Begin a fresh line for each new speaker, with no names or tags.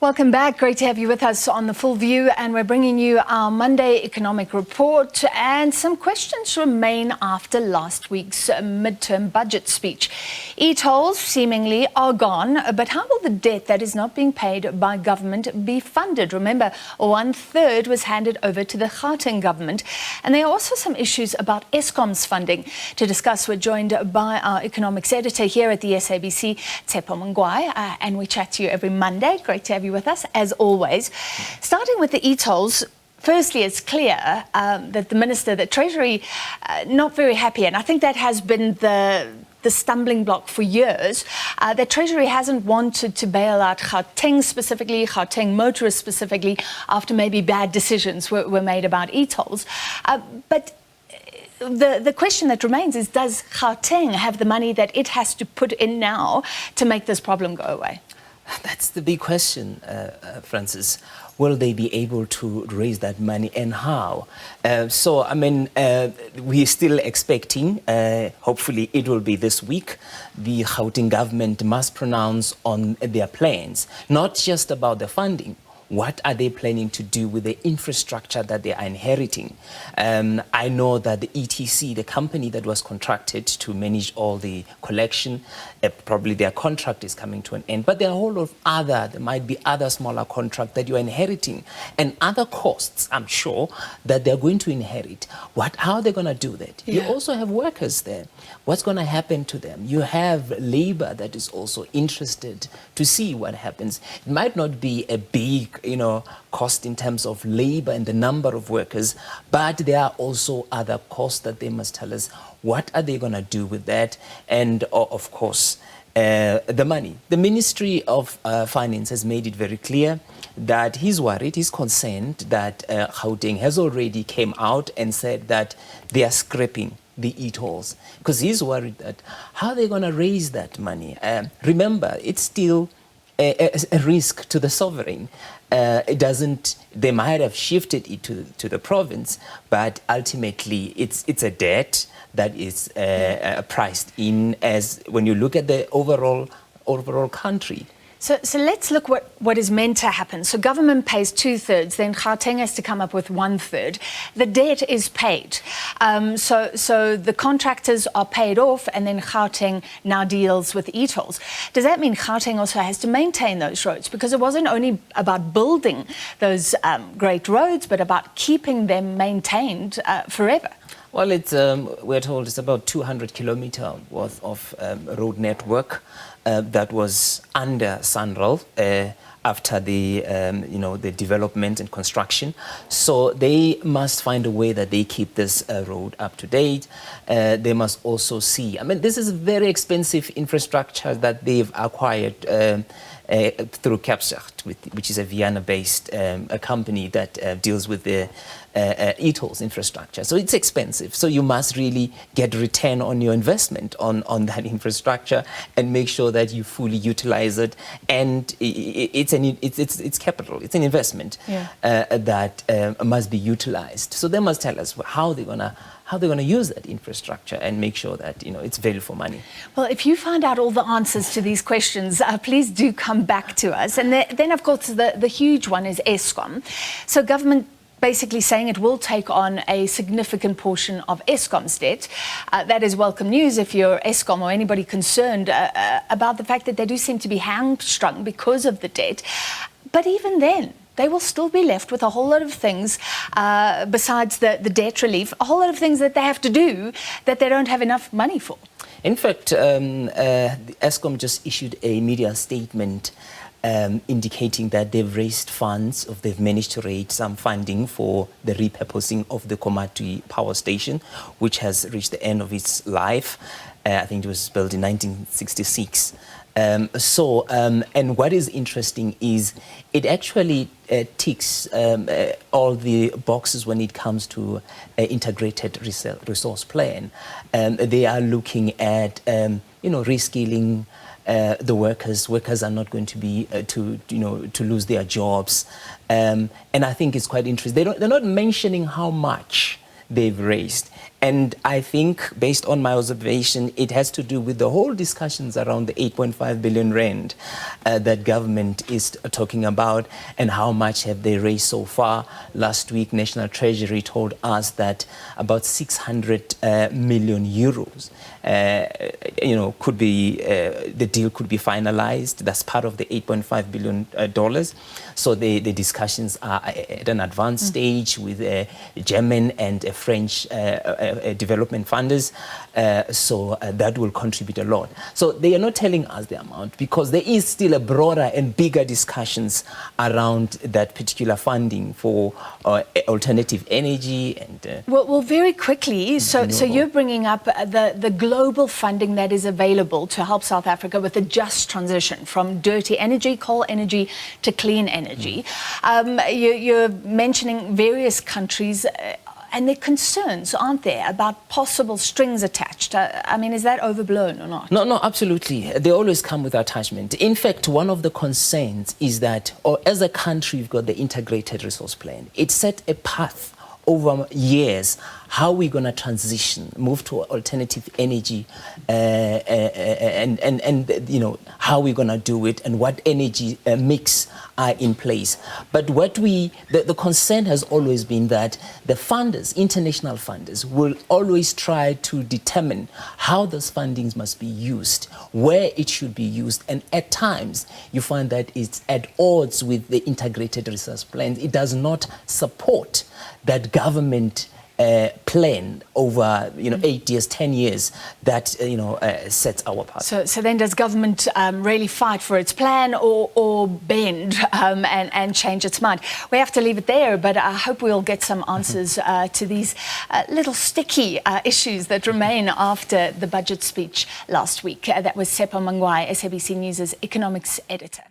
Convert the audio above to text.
Welcome back. Great to have you with us on The Full View, and we're bringing you our Monday economic report, and some questions remain after last week's midterm budget speech. eTolls seemingly are gone, but how will the debt that is not being paid by government be funded? Remember, 1/3 was handed over to the Gauteng government, and there are also some issues about Eskom's funding. To discuss, we're joined by our economics editor here at the SABC, Tshepo Mongoai, and we chat to you every Monday. Great to have you with us, as always. Starting with the eTolls, firstly, it's clear that the Minister, the Treasury, not very happy, and I think that has been the stumbling block for years. The Treasury hasn't wanted to bail out Gauteng specifically, Gauteng motorists specifically, after maybe bad decisions were made about eTolls. But the question that remains is, does Gauteng have the money that it has to put in now to make this problem go away?
That's the big question, Francis. Will they be able to raise that money, and how? We're still expecting, hopefully it will be this week, the Gauteng government must pronounce on their plans, not just about the funding. What are they planning to do with the infrastructure that they are inheriting? I know that the ETC, the company that was contracted to manage all the collection, probably their contract is coming to an end. But there are a whole lot of there might be other smaller contracts that you're inheriting, and other costs, I'm sure, that they're going to inherit. How are they going to do that? Yeah. You also have workers there. What's going to happen to them? You have labor that is also interested to see what happens. It might not be a big cost in terms of labor and the number of workers, but there are also other costs that they must tell us. What are they going to do with that? And of course, the money. The Ministry of Finance has made it very clear that he's worried, he's concerned that Gauteng has already came out and said that they are scrapping the eTolls, because he's worried that how are they going to raise that money? Remember, it's still a risk to the sovereign. They might have shifted it to the province, but ultimately it's a debt that is priced in as when you look at the overall country.
So let's look what is meant to happen. So government pays 2/3, then Gauteng has to come up with 1/3. The debt is paid. So the contractors are paid off, and then Gauteng now deals with eTolls. Does that mean Gauteng also has to maintain those roads? Because it wasn't only about building those great roads, but about keeping them maintained forever.
Well, we're told it's about 200 kilometers worth of road network that was under SANRAL after the development and construction. So they must find a way that they keep this road up to date. They must also see. This is very expensive infrastructure that they've acquired through Capsert, which is a Vienna-based company that deals with the eTolls infrastructure. So it's expensive. So you must really get return on your investment on that infrastructure and make sure that you fully utilize it. And it's capital. It's an investment that must be utilized. So they must tell us how they're going to use that infrastructure and make sure that it's value for money.
Well, if you find out all the answers to these questions, please do come back to us. And then, of course, the huge one is Eskom. So government basically saying it will take on a significant portion of Eskom's debt. That is welcome news if you're Eskom or anybody concerned about the fact that they do seem to be hamstrung because of the debt. But even then, they will still be left with a whole lot of things besides the debt relief, a whole lot of things that they have to do that they don't have enough money for.
In fact, Eskom just issued a media statement indicating that they've raised funds, or they've managed to raise some funding for the repurposing of the Komati power station, which has reached the end of its life. I think it was built in 1966. And what is interesting is it actually ticks all the boxes when it comes to integrated resource plan. They are looking at reskilling the workers. Workers are not going to be to lose their jobs, and I think it's quite interesting. They're not mentioning how much they've raised, And I think, based on my observation, it has to do with the whole discussions around the 8.5 billion rand that government is talking about, and how much have they raised so far. Last week, National Treasury told us that about 600 million euros, could be the deal could be finalized. That's part of the 8.5 billion dollars. So the discussions are at an advanced stage with German and French development funders, so that will contribute a lot. So they are not telling us the amount because there is still a broader and bigger discussions around that particular funding for alternative energy and
well, very quickly. So you're bringing up the global funding that is available to help South Africa with a just transition from dirty energy, coal energy, to clean energy. You're mentioning various countries. And there are concerns, aren't there, about possible strings attached? I mean, is that overblown or not?
No, absolutely. They always come with attachment. In fact, one of the concerns is that, or as a country, we've got the integrated resource plan. It set a path over years how we're going to transition, move to alternative energy, and how we're going to do it, and what energy mix are in place. But the concern has always been that the funders, international funders, will always try to determine how those fundings must be used, where it should be used, and at times you find that it's at odds with the integrated resource plans. It does not support that government plan over 8 years, 10 years that sets our path.
So then does government really fight for its plan or bend and change its mind? We have to leave it there, but I hope we'll get some answers to these little sticky issues that remain after the budget speech last week. That was Tshepo Mongoai, SABC News' economics editor.